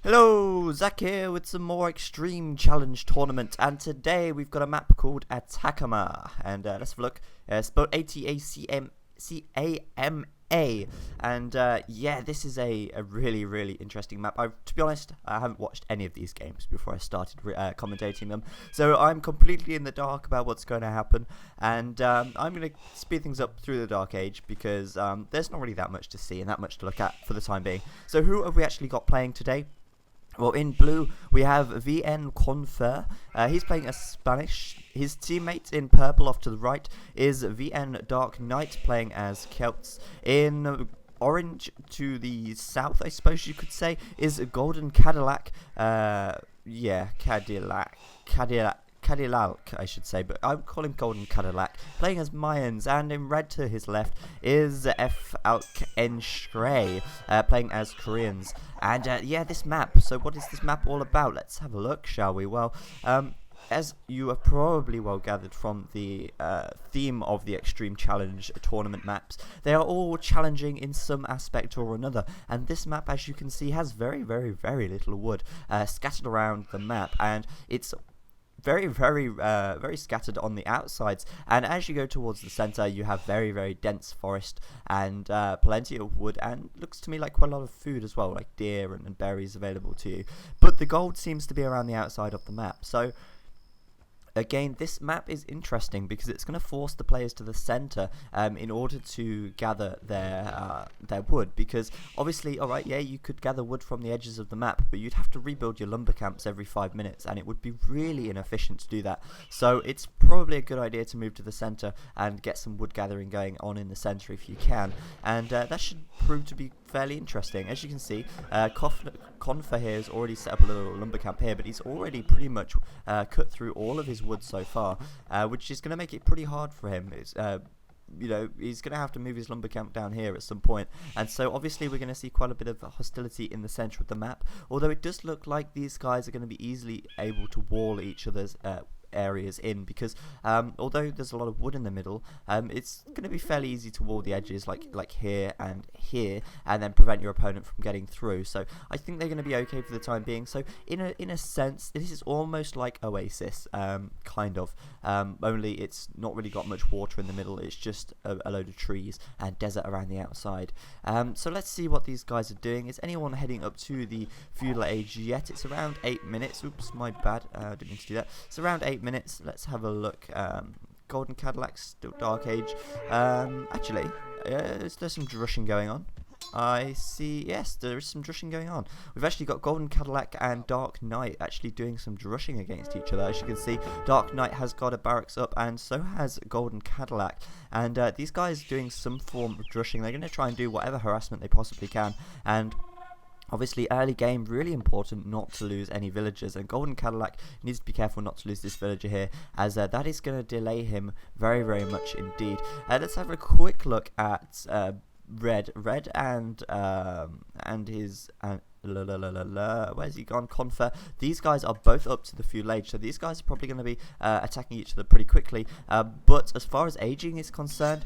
Hello, Zach here with some more Extreme Challenge Tournament, and today we've got a map called Atacama, and let's have a look. Spelled Atacama, and yeah, this is a really interesting map. To be honest, I haven't watched any of these games before I started commentating them, so I'm completely in the dark about what's going to happen, and I'm going to speed things up through the dark age because there's not really that much to see and that much to look at for the time being. So who have we actually got playing today? Well, in blue, we have VN Conquerors. He's playing as Spanish. His teammate in purple off to the right is VN Dark Knight playing as Celts. In orange to the south, I suppose you could say, is Golden Cadillac. Cadillac, I should say, but I would call him Golden Cadillac, playing as Mayans, and in red to his left is F. Alkenstray, playing as Koreans. And yeah, this map, so what is this map all about? Let's have a look, shall we? Well, as you have probably well gathered from the theme of the Extreme Challenge tournament maps, they are all challenging in some aspect or another, and this map, as you can see, has very little wood scattered around the map, and it's very scattered on the outsides, and as you go towards the center you have very dense forest and plenty of wood, and looks to me like quite a lot of food as well, like deer and berries available to you, but the gold seems to be around the outside of the map. So again, this map is interesting because it's going to force the players to the center in order to gather their wood, because obviously, alright, yeah, you could gather wood from the edges of the map, but you'd have to rebuild your lumber camps every 5 minutes, and it would be really inefficient to do that. So it's probably a good idea to move to the center and get some wood gathering going on in the center if you can, and that should prove to be fairly interesting. As you can see, Confer here has already set up a little lumber camp here, but he's already pretty much cut through all of his wood so far, which is going to make it pretty hard for him. It's, you know, he's going to have to move his lumber camp down here at some point, and so obviously we're going to see quite a bit of hostility in the center of the map, although it does look like these guys are going to be easily able to wall each other's areas in, because although there's a lot of wood in the middle, it's going to be fairly easy to wall the edges like here, and then prevent your opponent from getting through. So I think they're going to be okay for the time being. So in a sense, this is almost like Oasis, kind of, only it's not really got much water in the middle. It's just a load of trees and desert around the outside. So let's see what these guys are doing. Is anyone heading up to the feudal age yet? It's around 8 minutes. Oops, my bad. Didn't mean to do that. It's around 8 minutes. Let's have a look. Golden Cadillac, still Dark Age. Actually, there's some drushing going on. I see, yes, there is some drushing going on. We've actually got Golden Cadillac and Dark Knight actually doing some drushing against each other. As you can see, Dark Knight has got a barracks up, and so has Golden Cadillac. And these guys doing some form of drushing. They're going to try and do whatever harassment they possibly can. And obviously, early game, really important not to lose any villagers, and Golden Cadillac needs to be careful not to lose this villager here, as that is going to delay him very much indeed. Let's have a quick look at Red and his where's he gone? Confer. These guys are both up to the feudal age, so these guys are probably going to be attacking each other pretty quickly. But as far as aging is concerned,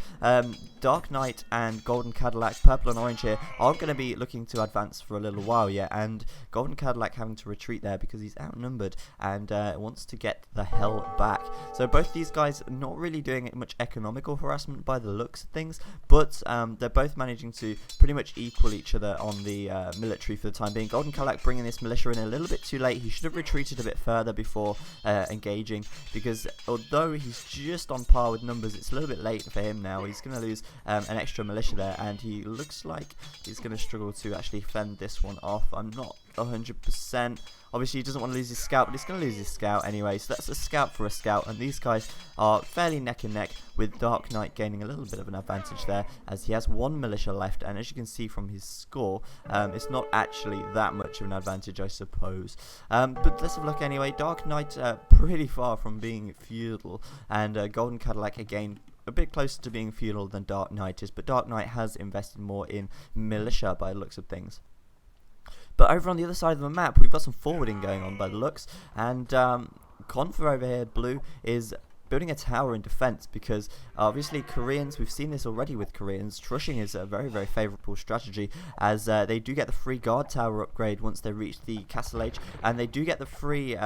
Dark Knight and Golden Cadillac, purple and orange here, aren't going to be looking to advance for a little while yet, and Golden Cadillac having to retreat there because he's outnumbered and wants to get the hell back. So both these guys are not really doing much economical harassment by the looks of things, but they're both managing to pretty much equal each other on the military for the time being. Golden Cadillac bringing this militia in a little bit too late. He should have retreated a bit further before engaging, because although he's just on par with numbers, it's a little bit late for him now. He's going to lose an extra militia there, and he looks like he's going to struggle to actually fend this one off. I'm not 100%. Obviously, he doesn't want to lose his scout, but he's going to lose his scout anyway. So that's a scout for a scout, and these guys are fairly neck and neck, with Dark Knight gaining a little bit of an advantage there, as he has one militia left, and as you can see from his score, it's not actually that much of an advantage, I suppose. But let's have a look anyway. Dark Knight pretty far from being feudal, and Golden Cadillac again a bit closer to being feudal than Dark Knight is, but Dark Knight has invested more in militia by the looks of things. But over on the other side of the map, we've got some forwarding going on by the looks, and Confer over here, blue, is building a tower in defense, because obviously Koreans, we've seen this already with Koreans, trushing is a very, very favorable strategy, as they do get the free guard tower upgrade once they reach the castle age, and they do get the free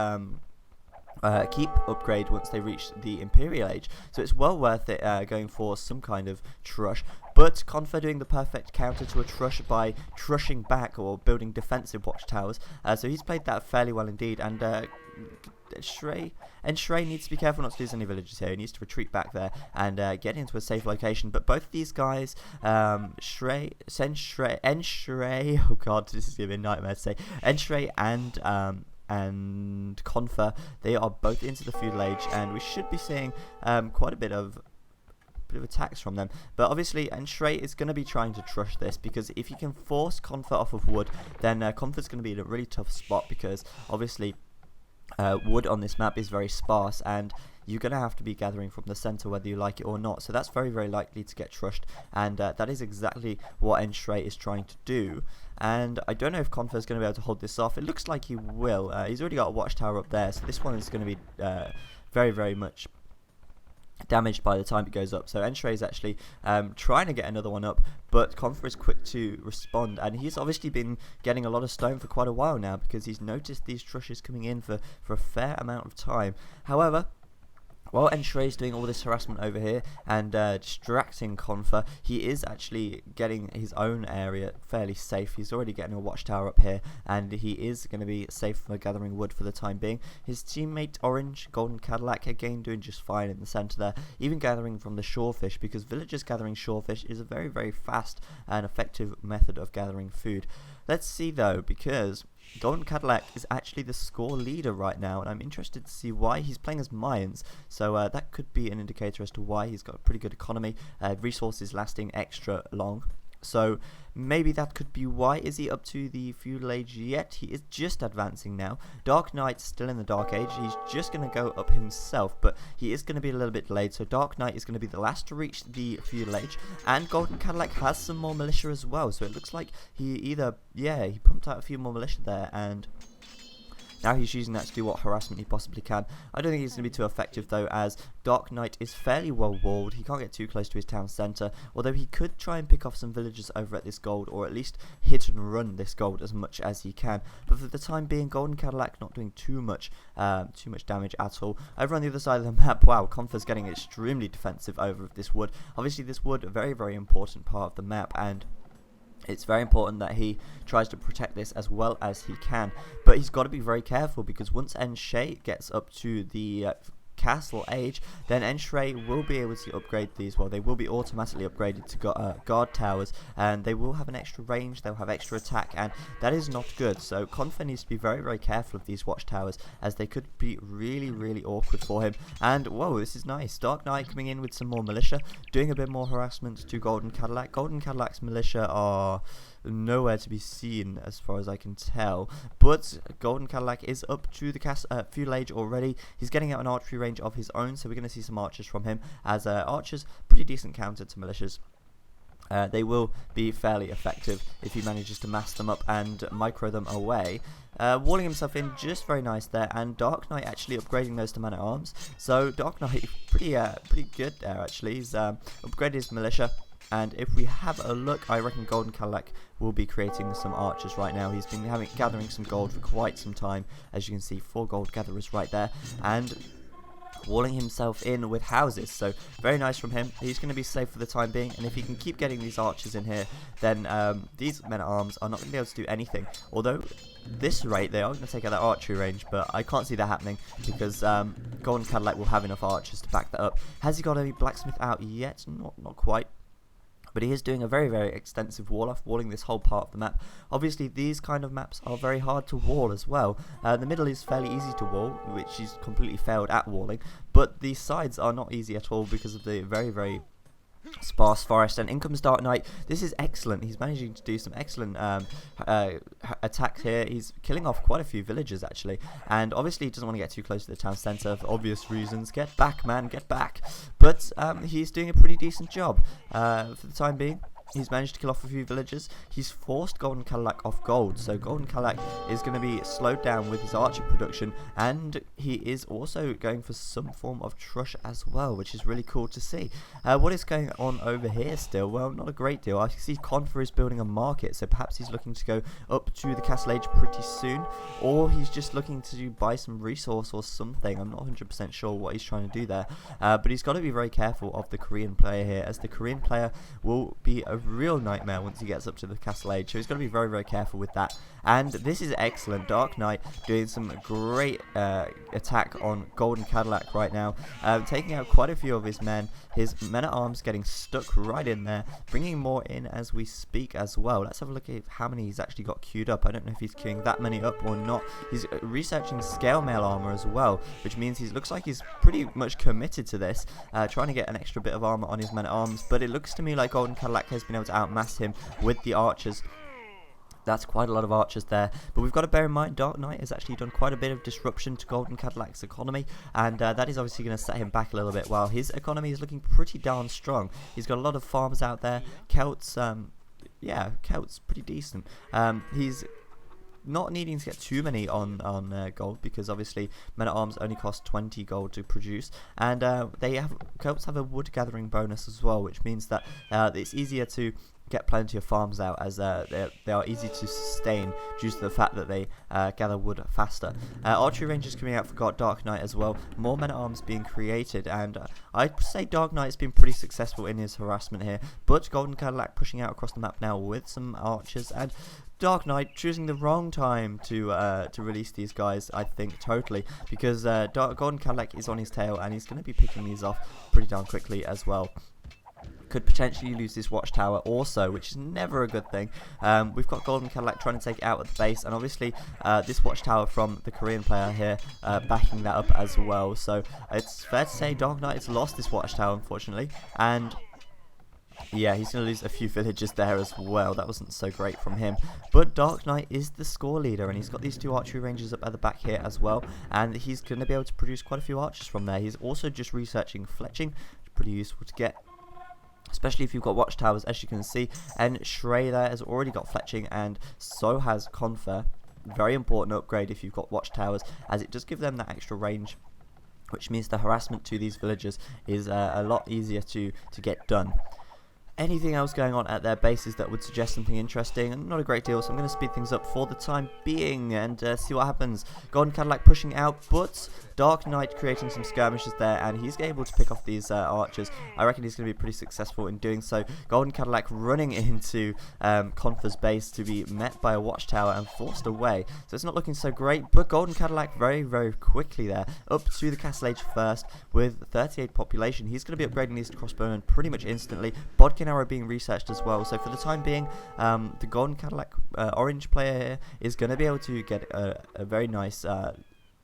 keep upgrade once they reach the Imperial Age, so it's well worth it going for some kind of trush. But Confer doing the perfect counter to a trush by trushing back or building defensive watchtowers, so he's played that fairly well indeed, and Shrey needs to be careful not to lose any villages here. He needs to retreat back there and get into a safe location. But both these guys, Enshray, oh god, this is going to be a nightmare to say, Enshray and Confer, they are both into the feudal age, and we should be seeing quite a bit of attacks from them. But obviously Enshray is going to be trying to trush this, because if you can force Confer off of wood, then Confer's going to be in a really tough spot, because obviously wood on this map is very sparse, and you're going to have to be gathering from the center whether you like it or not, so that's very, very likely to get trushed, and that is exactly what Enshray is trying to do. And I don't know if Confer is going to be able to hold this off. It looks like he will. He's already got a watchtower up there, so this one is going to be very, very much damaged by the time it goes up. So Enshray is actually trying to get another one up, but Confer is quick to respond, and he's obviously been getting a lot of stone for quite a while now, because he's noticed these trushes coming in for a fair amount of time. However, while Enshray is doing all this harassment over here and distracting Confer, he is actually getting his own area fairly safe. He's already getting a watchtower up here, and he is going to be safe for gathering wood for the time being. His teammate Orange, Golden Cadillac, again doing just fine in the center there, even gathering from the shorefish, because villagers gathering shorefish is a very, very fast and effective method of gathering food. Let's see though, because Golden Cadillac is actually the score leader right now, and I'm interested to see why. He's playing as Mayans, so that could be an indicator as to why. He's got a pretty good economy, resources lasting extra long, so maybe that could be why. Is he up to the feudal age yet? He is just advancing now. Dark Knight's still in the Dark Age. He's just going to go up himself, but he is going to be a little bit delayed, so Dark Knight is going to be the last to reach the feudal age, and Golden Cadillac has some more militia as well, so it looks like he either, yeah, he pumped out a few more militia there, and now he's using that to do what harassment he possibly can. I don't think he's going to be too effective though, as Dark Knight is fairly well walled. He can't get too close to his town centre, although he could try and pick off some villagers over at this gold, or at least hit and run this gold as much as he can. But for the time being, Golden Cadillac not doing too much damage at all. Over on the other side of the map, wow, Confer's getting extremely defensive over this wood. Obviously this wood, a very, very important part of the map, and it's very important that he tries to protect this as well as he can. But he's got to be very careful, because once Enshray gets up to the castle age, then Enshray will be able to upgrade these. Well, they will be automatically upgraded to guard towers, and they will have an extra range, they'll have extra attack, and that is not good. So Confer needs to be very, very careful of these watchtowers, as they could be really, really awkward for him. And whoa, this is nice. Dark Knight coming in with some more militia, doing a bit more harassment to Golden Cadillac. Golden Cadillac's militia are nowhere to be seen as far as I can tell, but Golden Cadillac is up to the feudal age already. He's getting out an archery range of his own, so we're going to see some archers from him, as archers, pretty decent counter to militias. They will be fairly effective if he manages to mass them up and micro them away. Walling himself in just very nice there, and Dark Knight actually upgrading those to man-at-arms. So Dark Knight pretty good there actually. He's upgraded his militia. And if we have a look, I reckon Golden Cadillac will be creating some archers right now. He's been gathering some gold for quite some time. As you can see, 4 gold gatherers right there. And walling himself in with houses, so very nice from him. He's going to be safe for the time being, and if he can keep getting these archers in here, then these men-at-arms are not going to be able to do anything. Although, this rate, they are going to take out that archery range, but I can't see that happening, because Golden Cadillac will have enough archers to back that up. Has he got any blacksmith out yet? Not quite. But he is doing a very, very extensive wall-off, walling this whole part of the map. Obviously, these kind of maps are very hard to wall as well. The middle is fairly easy to wall, which he's completely failed at walling. But the sides are not easy at all because of the very, very sparse forest. And in comes Dark Knight. This is excellent. He's managing to do some excellent attacks here. He's killing off quite a few villagers actually, and obviously he doesn't want to get too close to the town centre for obvious reasons. Get back, man, get back. But he's doing a pretty decent job for the time being. He's managed to kill off a few villagers. He's forced Golden Cadillac off gold, so Golden Cadillac is going to be slowed down with his archer production, and he is also going for some form of trush as well, which is really cool to see. What is going on over here still? Well, not a great deal. I see Conquerors is building a market, so perhaps he's looking to go up to the Castle Age pretty soon, or he's just looking to buy some resource or something. I'm not 100% sure what he's trying to do there, but he's got to be very careful of the Korean player here, as the Korean player will be a real nightmare once he gets up to the Castle Age, so he's got to be very, very careful with that. And this is excellent. Dark Knight doing some great attack on Golden Cadillac right now, taking out quite a few of his men. His men-at-arms getting stuck right in there, bringing more in as we speak as well. Let's have a look at how many he's actually got queued up. I don't know if he's queuing that many up or not. He's researching scale mail armor as well, which means he looks like he's pretty much committed to this, trying to get an extra bit of armor on his men-at-arms. But it looks to me like Golden Cadillac has been able to outmass him with the archers. That's quite a lot of archers there, but we've got to bear in mind Dark Knight has actually done quite a bit of disruption to Golden Cadillac's economy, and that is obviously going to set him back a little bit, while his economy is looking pretty darn strong. He's got a lot of farms out there. Celts, yeah, Celts pretty decent. He's not needing to get too many on gold, because obviously men-at-arms only cost 20 gold to produce, and Celts have a wood gathering bonus as well, which means that it's easier to get plenty of farms out, as they are easy to sustain due to the fact that they gather wood faster. Archery ranges coming out for Dark Knight as well. More men-at-arms being created, and I'd say Dark Knight has been pretty successful in his harassment here, but Golden Cadillac pushing out across the map now with some archers, and Dark Knight choosing the wrong time to release these guys, I think, totally, because Golden Cadillac is on his tail, and he's going to be picking these off pretty darn quickly as well. Could potentially lose this watchtower also, which is never a good thing. We've got Golden Cadillac trying to take it out at the base, and obviously this watchtower from the Korean player here backing that up as well. So it's fair to say Dark Knight has lost this watchtower, unfortunately, and yeah, he's going to lose a few villagers there as well. That wasn't so great from him. But Dark Knight is the score leader, and he's got these two archery ranges up at the back here as well, and he's going to be able to produce quite a few archers from there. He's also just researching fletching, which is pretty useful to get, especially if you've got watchtowers, as you can see. And Shrey there has already got fletching, and so has Confer. Very important upgrade if you've got watchtowers, as it does give them that extra range, which means the harassment to these villagers is a lot easier to get done. Anything else going on at their bases that would suggest something interesting? Not a great deal, so I'm going to speed things up for the time being and see what happens. Golden Cadillac pushing out, but Dark Knight creating some skirmishes there, and he's able to pick off these archers. I reckon he's going to be pretty successful in doing so. Golden Cadillac running into Confer's base to be met by a watchtower and forced away. So it's not looking so great, but Golden Cadillac very, very quickly there, up to the Castle Age first with 38 population. He's going to be upgrading these crossbowmen pretty much instantly. Bodkin arrow being researched as well. So for the time being, the Golden Cadillac orange player here is going to be able to get a very nice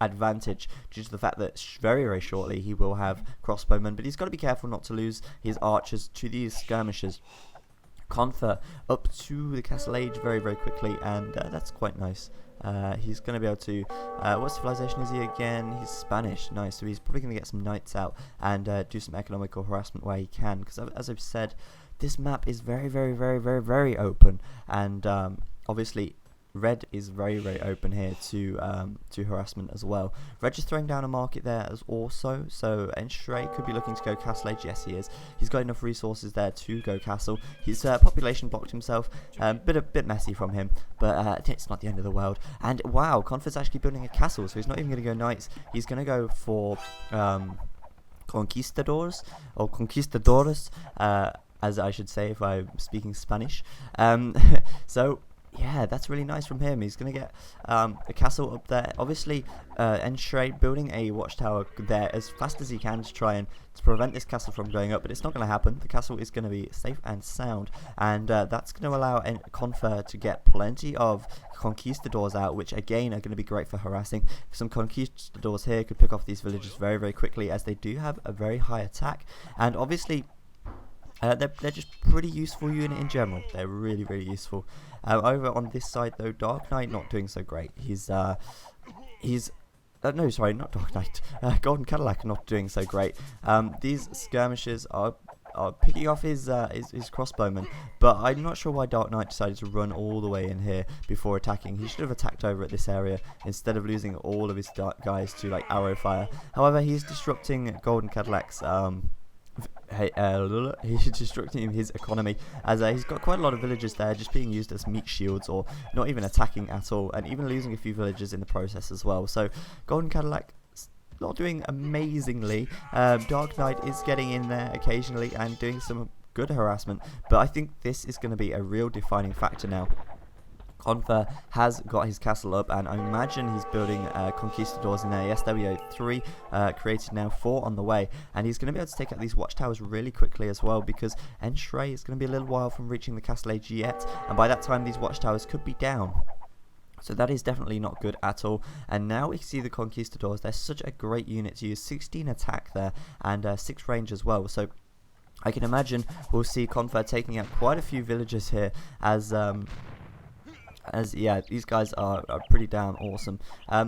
advantage due to the fact that very, very shortly he will have crossbowmen, but he's got to be careful not to lose his archers to these skirmishers. Confer up to the Castle Age very, very quickly, and that's quite nice. He's going to be able to, what civilization is he again? He's Spanish. Nice. So he's probably going to get some knights out and do some economical harassment where he can, because as I've said, this map is very, very, very, very, very open, and obviously Red is very, very open here to harassment as well. Red just throwing down a market there as also, so Enshray could be looking to go Castle Age. Yes, he is. He's got enough resources there to go Castle. His population blocked himself. A bit messy from him, but it's not the end of the world. And wow, Confer's actually building a castle, so he's not even going to go knights. He's going to go for conquistadors, or conquistadores, as I should say if I'm speaking Spanish. So yeah, that's really nice from him. He's going to get a castle up there. Obviously, Enshray building a watchtower there as fast as he can to try and prevent this castle from going up, but it's not going to happen. The castle is going to be safe and sound, and that's going to allow Confer to get plenty of conquistadors out, which again are going to be great for harassing. Some conquistadors here could pick off these villages very, very quickly, as they do have a very high attack, and obviously they're just pretty useful unit in general. They're really, really useful. Over on this side though, Dark Knight not doing so great. He's no, sorry, not Dark Knight. Golden Cadillac not doing so great. These skirmishes are picking off his crossbowman, but I'm not sure why Dark Knight decided to run all the way in here before attacking. He should have attacked over at this area instead of losing all of his guys to like arrow fire. However, he's disrupting Golden Cadillac's he's destructing his economy, as he's got quite a lot of villagers there just being used as meat shields or not even attacking at all, and even losing a few villagers in the process as well. So Golden Cadillac not doing amazingly. Dark Knight is getting in there occasionally and doing some good harassment, but I think this is going to be a real defining factor now. Conqueror has got his castle up, and I imagine he's building conquistadors in there. Yes, there we go, 3 created now, 4 on the way, and he's going to be able to take out these watchtowers really quickly as well, because Enshray is going to be a little while from reaching the castle age yet, and by that time these watchtowers could be down. So that is definitely not good at all. And now we see the Conquistadors. They're such a great unit to use. 16 attack there and 6 range as well. So I can imagine we'll see Conqueror taking out quite a few villagers here as yeah, these guys are pretty damn awesome.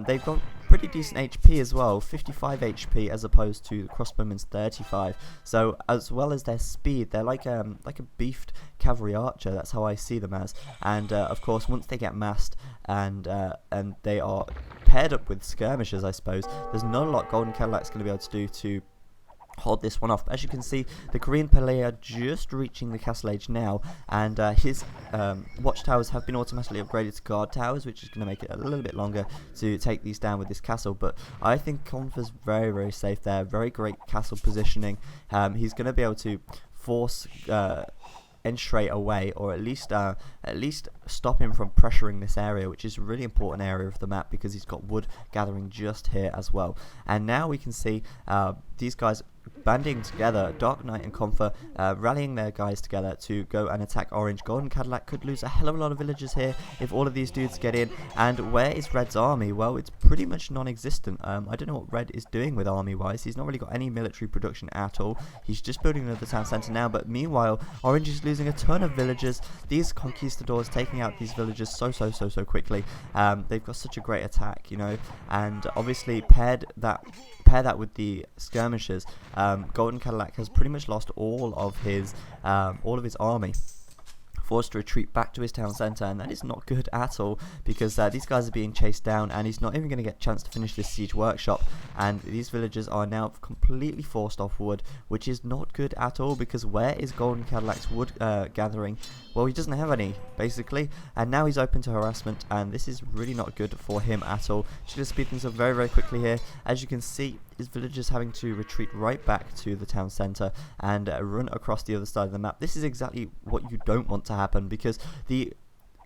They've got pretty decent HP as well, 55 HP as opposed to the crossbowman's 35. So as well as their speed, they're like a beefed cavalry archer. That's how I see them as. And of course, once they get massed and they are paired up with skirmishers, I suppose there's not a lot Golden Cadillac's going to be able to do to hold this one off. As you can see, the Korean player just reaching the castle age now, and his watchtowers have been automatically upgraded to guard towers, which is going to make it a little bit longer to take these down with this castle. But I think Conqueror's very, very safe there. Very great castle positioning. He's going to be able to force Enshray away, or at least stop him from pressuring this area, which is a really important area of the map because he's got wood gathering just here as well. And now we can see these guys banding together, Dark Knight and Conqueror rallying their guys together to go and attack Orange. Golden Cadillac could lose a hell of a lot of villagers here if all of these dudes get in. And where is Red's army? Well, it's pretty much non-existent. I don't know what Red is doing with army-wise. He's not really got any military production at all. He's just building another town centre now, but meanwhile, Orange is losing a ton of villagers. These conquistadors taking out these villagers so quickly. They've got such a great attack, you know, and obviously pair that with the skirmishers. Golden Cadillac has pretty much lost all of his army, forced to retreat back to his town centre, and that is not good at all because these guys are being chased down, and he's not even going to get a chance to finish this siege workshop, and these villagers are now completely forced off wood, which is not good at all because where is Golden Cadillac's wood gathering? Well, he doesn't have any, basically, and now he's open to harassment, and this is really not good for him at all. Just going to speed things up very, very quickly here. As you can see, his villagers having to retreat right back to the town centre and run across the other side of the map. This is exactly what you don't want to happen because the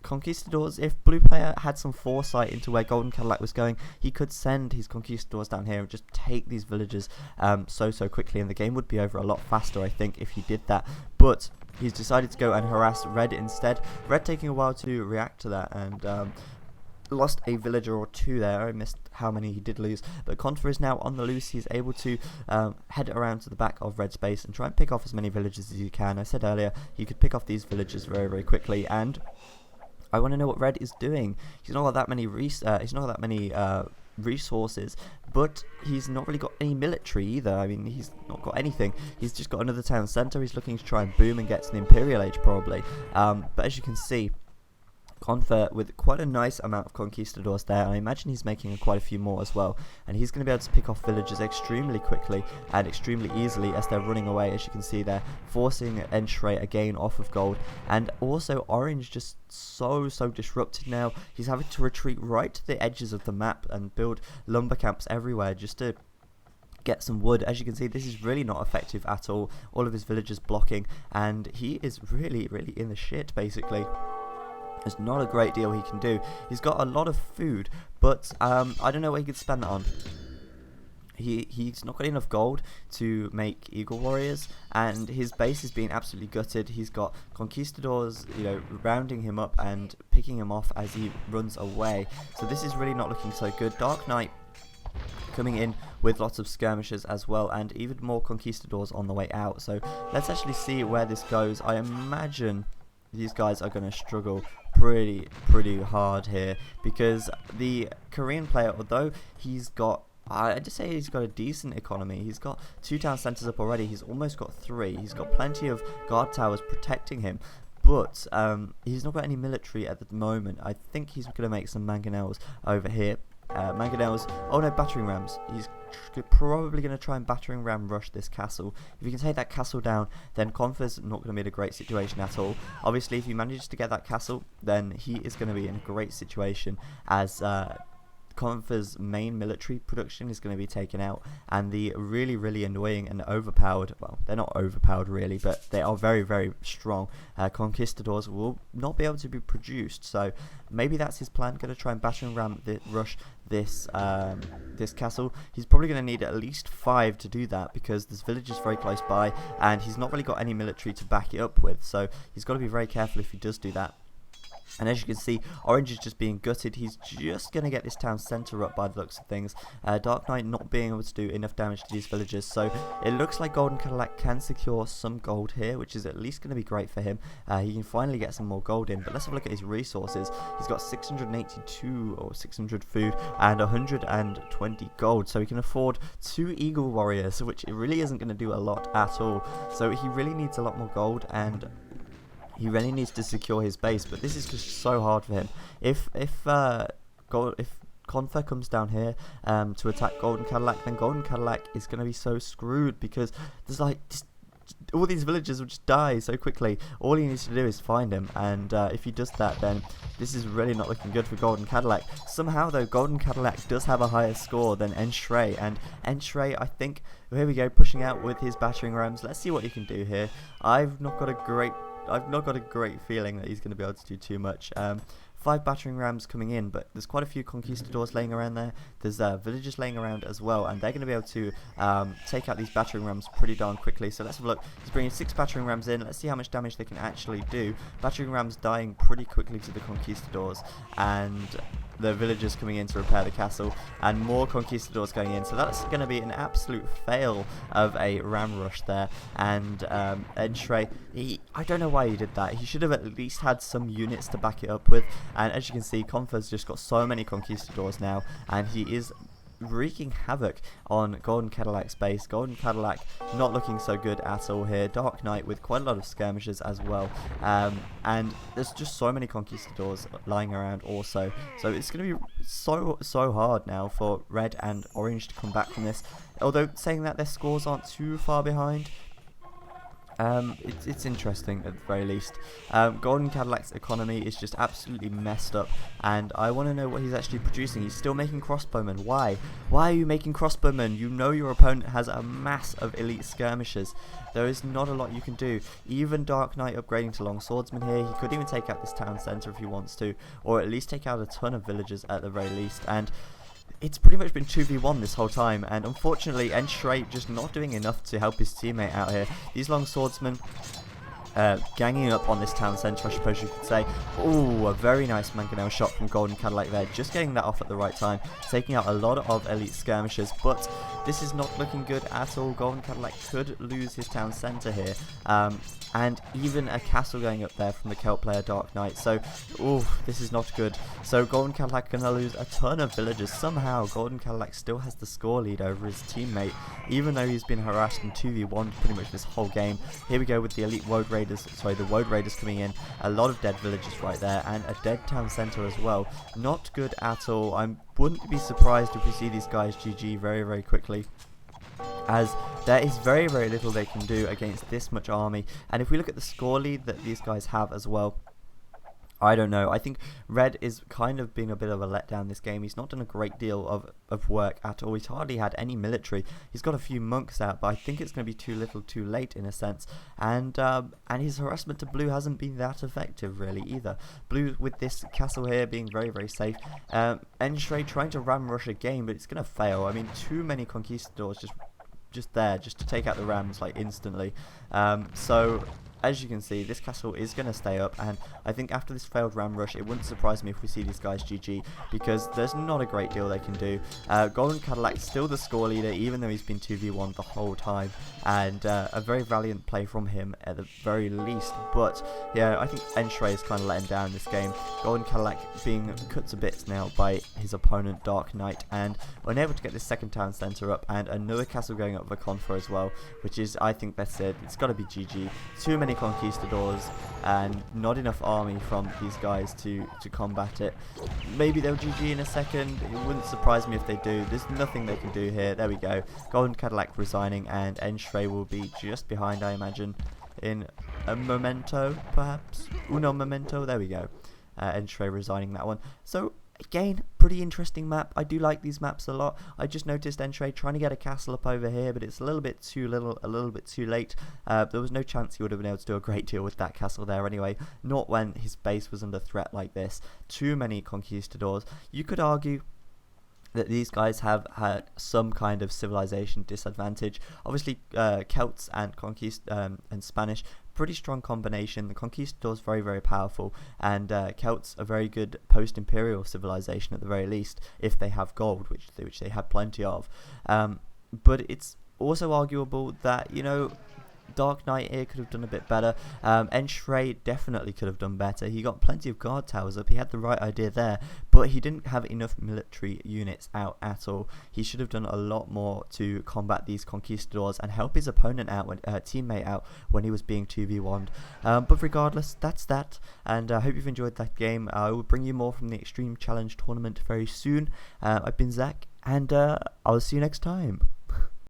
Conquistadors, if blue player had some foresight into where Golden Cadillac was going, he could send his Conquistadors down here and just take these villagers so quickly, and the game would be over a lot faster, I think, if he did that. But he's decided to go and harass Red instead. Red taking a while to react to that, and lost a villager or 2 there. I missed how many he did lose, but Conqueror is now on the loose. He's able to head around to the back of Red's base and try and pick off as many villagers as he can. I said earlier he could pick off these villagers very, very quickly, and I want to know what Red is doing. He's not got that many resources, but he's not really got any military either. I mean, he's not got anything. He's just got another town centre. He's looking to try and boom and get to the Imperial Age probably, but as you can see, Conqueror with quite a nice amount of conquistadors there. I imagine he's making quite a few more as well, and he's going to be able to pick off villagers extremely quickly and extremely easily as they're running away, as you can see there, forcing Enshray again off of gold. And also Orange just so disrupted now. He's having to retreat right to the edges of the map and build lumber camps everywhere just to get some wood. As you can see, this is really not effective at all. All of his villagers blocking, and he is really in the shit basically. There's not a great deal he can do. He's got a lot of food, but I don't know what he could spend that on. He's not got enough gold to make Eagle Warriors, and his base is being absolutely gutted. He's got conquistadors, you know, rounding him up and picking him off as he runs away. So this is really not looking so good. Dark Knight coming in with lots of skirmishers as well, and even more conquistadors on the way out. So let's actually see where this goes. I imagine these guys are going to struggle pretty hard here because the Korean player, although he's got I'd just say he's got a decent economy. He's got 2 town centers up already. He's almost got 3. He's got plenty of guard towers protecting him. But he's not got any military at the moment. I think he's going to make some mangonels over here. Mangonels. Oh no, battering rams. He's probably going to try and battering ram rush this castle. If you can take that castle down, then Conquerors not going to be in a great situation at all. Obviously, if he manages to get that castle, then he is going to be in a great situation as Conquerors' main military production is going to be taken out, and the really annoying and overpowered, well, they're not overpowered really, but they are very strong conquistadors will not be able to be produced. So maybe that's his plan, going to try and batter and ram rush this this castle. He's probably going to need at least 5 to do that, because this village is very close by and he's not really got any military to back it up with, so he's got to be very careful if he does do that. And as you can see, Orange is just being gutted. He's just going to get this town centre up by the looks of things. Dark Knight not being able to do enough damage to these villagers. So it looks like Golden Cadillac can secure some gold here, which is at least going to be great for him. He can finally get some more gold in. But let's have a look at his resources. He's got 682 or 600 food and 120 gold. So he can afford 2 Eagle Warriors, which it really isn't going to do a lot at all. So he really needs a lot more gold, and he really needs to secure his base, but this is just so hard for him. If Confer comes down here to attack Golden Cadillac, then Golden Cadillac is going to be so screwed, because there's like all these villagers will just die so quickly. All he needs to do is find him, and if he does that, then this is really not looking good for Golden Cadillac. Somehow though, Golden Cadillac does have a higher score than Enshray, and Enshray, I think, here we go, pushing out with his battering rams. Let's see what he can do here. I've not got a great feeling that he's going to be able to do too much. 5 battering rams coming in, but there's quite a few conquistadors laying around there. There's villagers laying around as well, and they're going to be able to take out these battering rams pretty darn quickly. So let's have a look. He's bringing 6 battering rams in. Let's see how much damage they can actually do. Battering rams dying pretty quickly to the conquistadors, and the villagers coming in to repair the castle, and more conquistadors going in. So that's going to be an absolute fail of a ram rush there. And Enshray, I don't know why he did that. He should have at least had some units to back it up with. And as you can see, Confer's just got so many conquistadors now, and he is wreaking havoc on Golden Cadillac's base. Golden Cadillac not looking so good at all here. Dark Knight with quite a lot of skirmishes as well, and there's just so many conquistadors lying around also, so it's going to be so hard now for Red and Orange to come back from this. Although saying that, their scores aren't too far behind. It's interesting at the very least. Golden Cadillac's economy is just absolutely messed up, and I want to know what he's actually producing. He's still making crossbowmen. Why? Why are you making crossbowmen? You know your opponent has a mass of elite skirmishers. There is not a lot you can do. Even Dark Knight upgrading to long swordsman here. He could even take out this town centre if he wants to, or at least take out a ton of villagers at the very least. And it's pretty much been 2v1 this whole time, and unfortunately Enshray just not doing enough to help his teammate out here. These long swordsmen ganging up on this town centre, I suppose you could say. Ooh, a very nice mangonel shot from Golden Cadillac there, just getting that off at the right time, taking out a lot of elite skirmishers, but this is not looking good at all. Golden Cadillac could lose his town centre here, and even a castle going up there from the Celt player Dark Knight, so ooh, this is not good. So Golden Cadillac going to lose a ton of villagers. Somehow Golden Cadillac still has the score lead over his teammate, even though he's been harassed in 2v1 pretty much this whole game. Here we go with the elite Woad Raiders, the Woad Raiders coming in, a lot of dead villagers right there, and a dead town centre as well. Not good at all. I wouldn't be surprised if we see these guys GG very quickly, as there is very little they can do against this much army. And if we look at the score lead that these guys have as well, I don't know. I think Red is kind of being a bit of a letdown this game. He's not done a great deal of work at all. He's hardly had any military. He's got a few monks out, but I think it's going to be too little too late in a sense. And his harassment to Blue hasn't been that effective really either. Blue with this castle here being very safe. Enshray trying to ram rush a game, but it's going to fail. I mean, too many conquistadors just there just to take out the rams like instantly. So as you can see, this castle is going to stay up, and I think after this failed ram rush, it wouldn't surprise me if we see these guys GG, because there's not a great deal they can do. Golden Cadillac still the score leader, even though he's been 2v1 the whole time, and a very valiant play from him at the very least. But yeah, I think Enshray is kind of letting down this game. Golden Cadillac being cut to bits now by his opponent Dark Knight, and unable to get this second town centre up, and another castle going up for Conquerors as well, which is, I think that's it. It's got to be GG. Too many conquistadors and not enough army from these guys to combat it. Maybe they'll GG in a second. It wouldn't surprise me if they do. There's nothing they can do here. There we go. Golden Cadillac resigning, and Enshray will be just behind, I imagine, in a memento, perhaps. Uno memento. There we go. Enshray resigning that one. So again, pretty interesting map. I do like these maps a lot. I just noticed Enshray trying to get a castle up over here, but it's a little bit too little, a little bit too late. There was no chance he would have been able to do a great deal with that castle there anyway, not when his base was under threat like this. Too many conquistadors. You could argue that these guys have had some kind of civilization disadvantage. Obviously, Celts and and Spanish, pretty strong combination. The conquistadors very, very powerful, and Celts a very good post-imperial civilization at the very least, if they have gold, which they have plenty of. But it's also arguable that, you know, Dark Knight here could have done a bit better. Enshray definitely could have done better. He got plenty of guard towers up. He had the right idea there, but he didn't have enough military units out at all. He should have done a lot more to combat these conquistadors and help his opponent out, teammate out, when he was being 2v1'd. But regardless, that's that, and I hope you've enjoyed that game. I will bring you more from the Extreme Challenge tournament very soon. I've been Zach, and I'll see you next time.